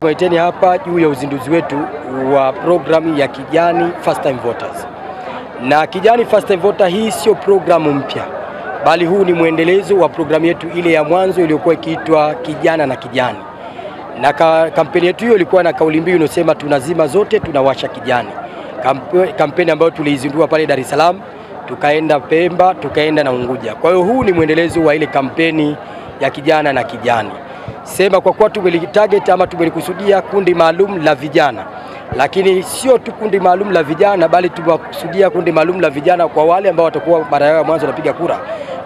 Tumeteni hapa juu ya uzinduzi wetu wa programu ya Kijani First Time Voters. Na Kijani First Time Voter hii sio programu mpya, bali huu ni muendelezo wa programu yetu ile ya mwanzo iliyokuwa ikiitwa Kijana na Kijani. Na kampeni yetu hiyo ilikuwa na kauli mbiu inasema tunazima zote tunawasha kijani. Kampeni ambayo tuliizindua pale Dar es Salaam, tukaenda Pemba, tukaenda na Unguja. Kwa hiyo huu ni muendelezo wa ile kampeni ya Kijana na Kijani. Sema kwa kuwa tumelitarget ama tumelikusudia kundi maalum la vijana, lakini sio tu kundi maalum la vijana, bali tumekusudia kundi maalum la vijana kwa wale ambao watakuwa mara yao ya mwanzo wanapiga kura.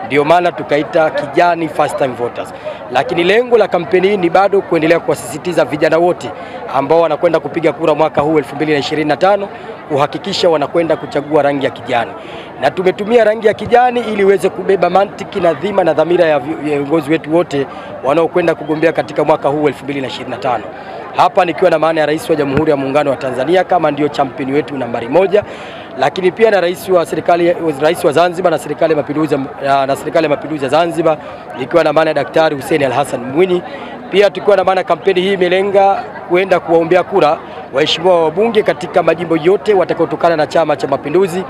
Ndio maana tukaita Kijani First Time Voters. Lakini lengo la kampeni hii ni bado kuendelea kuwasisitiza vijana wote ambao wanakwenda kupiga kura mwaka huu 2025 kuhakikisha wanakwenda kuchagua rangi ya kijani. Na tumetumia rangi ya kijani ili iweze kubeba mantiki na dhima na dhamira ya viongozi wetu wote wanaokwenda kugombea katika mwaka huu 2025. Hapa nikiwa na maana ya Rais wa Jamhuri ya Muungano wa Tanzania kama ndio champion wetu nambari 1, lakini pia na Rais wa Zanzibar na Serikali ya Mapinduzi ya Zanzibar, nikiwa na maana ya Daktari Hussein Al-Hassan Mwinyi. Pia tukiwa na maana kampeni hii imelenga kuenda kuwaombea kura waheshimiwa wabunge katika majimbo yote watakaotokana na Chama cha Mapinduzi,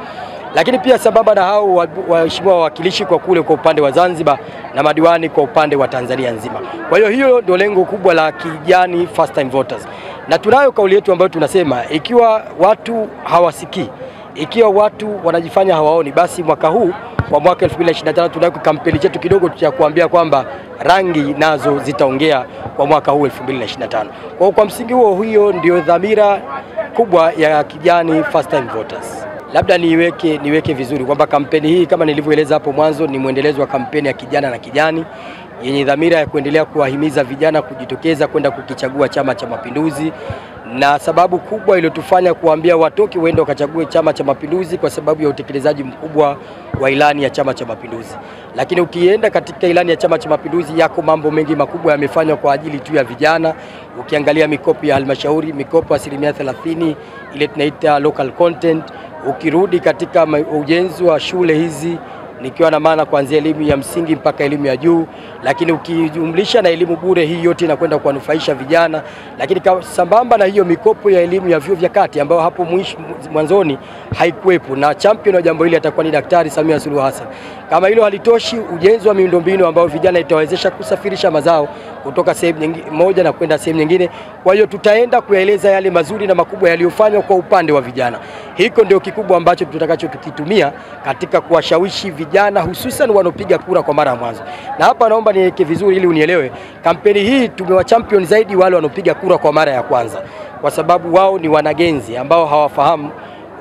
lakini pia sambamba na hao waheshimiwa wawakilishi kwa kule kwa upande wa Zanzibar na madiwani kwa upande wa Tanzania nzima. Kwa hiyo ndio lengo kubwa la Kijani First Time Voters. Na tunayo kauli yetu ambayo tunasema ikiwa watu hawasikii, ikiwa watu wanajifanya hawaoni, basi mwaka huu kwa mwaka 2025 tunayo kampeni chetu kidogo cha kuambia kwamba rangi nazo zitaongea kwa mwaka huu 2025. Kwa msingi huo, hiyo ndio dhamira kubwa ya Kijani First Time Voters. Labda niweke vizuri kwamba kampeni hii kama nilivyoeleza hapo mwanzo ni muendelezo wa kampeni ya Kijana na Kijani yenye dhamira ya kuendelea kuwahimiza vijana kujitokeza kwenda kukichagua Chama cha Mapinduzi. Na sababu kubwa iliyotufanya kuambia watoke waende wakachague Chama cha Mapinduzi kwa sababu ya utekelezaji mkubwa wa ilani ya Chama cha Mapinduzi. Lakini ukienda katika ilani ya Chama cha Mapinduzi yako mambo mengi makubwa yamefanywa kwa ajili tu ya vijana. Ukiangalia mikopo ya halmashauri, mikopo 30% ile tunaita local content. Ukirudi katika ujenzi wa shule hizi nikiwa na maana kuanzia elimu ya msingi mpaka elimu ya juu, lakini ukijumlisha na elimu bure, hii yote inakwenda kuwanufaisha vijana. Lakini sambamba na hiyo mikopo ya elimu ya vyuo vya kati ambayo hapo mwanzoni haikuwepo, na champion wa jambo hili atakuwa ni Daktari Samia Suluhu Hassan. Kama hilo halitoshi, ujenzi wa miundombinu ambao vijana itawezesha kusafirisha mazao kutoka sehemu moja na kwenda sehemu nyingine. Kwa hiyo tutaenda kuyaeleza yale mazuri na makubwa yaliyofanywa kwa upande wa vijana. Hiko ndio kikubwa ambacho tukitumia katika kuwashawishi vijana hususan wanaopiga kura kwa mara ya mwanzo. Na hapa naomba niweke vizuri ili unielewe, kampeni hii tumewa champion zaidi wale wanaopiga kura kwa mara ya kwanza, kwa sababu wao ni wanagenzi ambao hawafahamu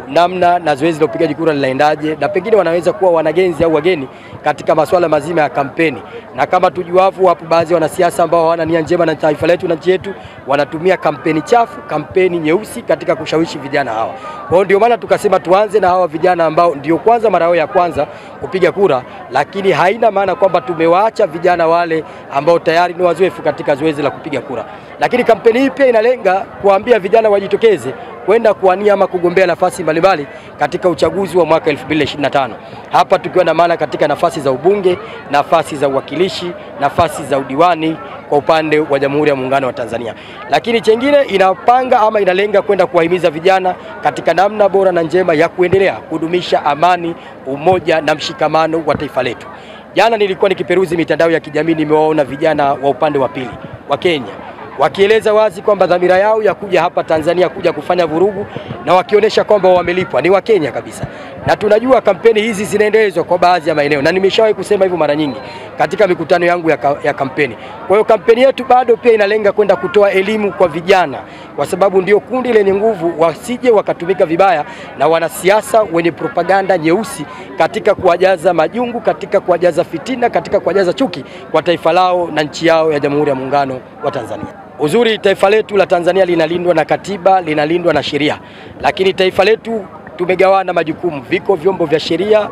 namna na zoezi la upigaji kura linaendaje, na pengine wanaweza kuwa wanagenzi au wageni katika masuala mazima ya kampeni. Na kama tujuavu, hapo baadhi ya wanasiasa ambao hawana nia njema na taifa letu na nchi yetu wanatumia kampeni chafu, kampeni nyeusi katika kushawishi vijana hawa. Kwa hiyo ndio maana tukasema tuanze na hawa vijana ambao ndio kwanza mara yao ya kwanza kupiga kura, lakini haina maana kwamba tumewaacha vijana wale ambao tayari ni wazoefu katika zoezi la kupiga kura. Lakini kampeni hii pia inalenga kuambia vijana wajitokeze kwenda kuwania ama kugombea nafasi mbalimbali katika uchaguzi wa mwaka 2025. Hapa tukiwa na maana katika nafasi za ubunge, nafasi za uwakilishi, nafasi za udiwani kwa upande wa Jamhuri ya Muungano wa Tanzania. Lakini chengine inapanga ama inalenga kwenda kuwahimiza vijana katika namna bora na njema ya kuendelea kudumisha amani, umoja na mshikamano wa taifa letu. Jana nilikuwa nikiperuzi mitandao ya kijamii, nimewaona vijana wa upande wa pili wa Kenya wakieleza wazi kwamba dhamira yao ya kuja hapa Tanzania kuja kufanya vurugu, na wakionyesha kwamba wamelipwa, ni wa Kenya kabisa. Na tunajua kampeni hizi zinaendelezwa kwa baadhi ya maeneo, na nimeshawahi kusema hivyo mara nyingi katika mikutano yangu ya kampeni. Kwa hiyo kampeni yetu bado pia inalenga kwenda kutoa elimu kwa vijana, kwa sababu ndio kundi lenye nguvu, wasije wakatumika vibaya na wanasiasa wenye propaganda nyeusi katika kuwajaza majungu, katika kuwajaza fitina, katika kuwajaza chuki kwa taifa lao na nchi yao ya Jamhuri ya Muungano wa Tanzania. Uzuri taifa letu la Tanzania linalindwa na katiba, linalindwa na sheria. Lakini taifa letu tumegawana majukumu. Viko vyombo vya sheria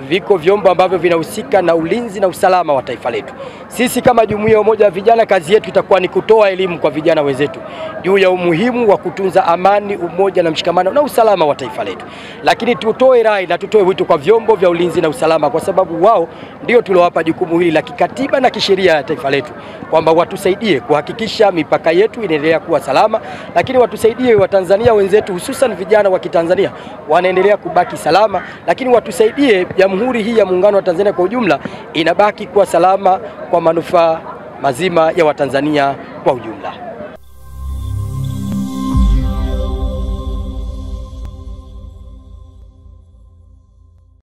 viko vyombo ambavyo vinahusika na ulinzi na usalama wa taifa letu. Sisi kama jumuiya ya umoja wa vijana, kazi yetu itakuwa ni kutoa elimu kwa vijana wenzetu juu ya umuhimu wa kutunza amani, umoja na mshikamano na usalama wa taifa letu. Lakini tutoe rai na tutoe wito kwa vyombo vya ulinzi na usalama, kwa sababu wao ndio tuliowapa jukumu hili la kikatiba na kisheria ya taifa letu, kwamba watusaidie kuhakikisha mipaka yetu inaendelea kuwa salama, lakini watusaidie Watanzania wenzetu, hususan vijana wa Kitanzania wanaendelea kubaki salama, lakini watusaidie Jamhuri hii ya Muungano wa Tanzania kwa ujumla inabaki kuwa salama kwa manufaa mazima ya Watanzania kwa ujumla.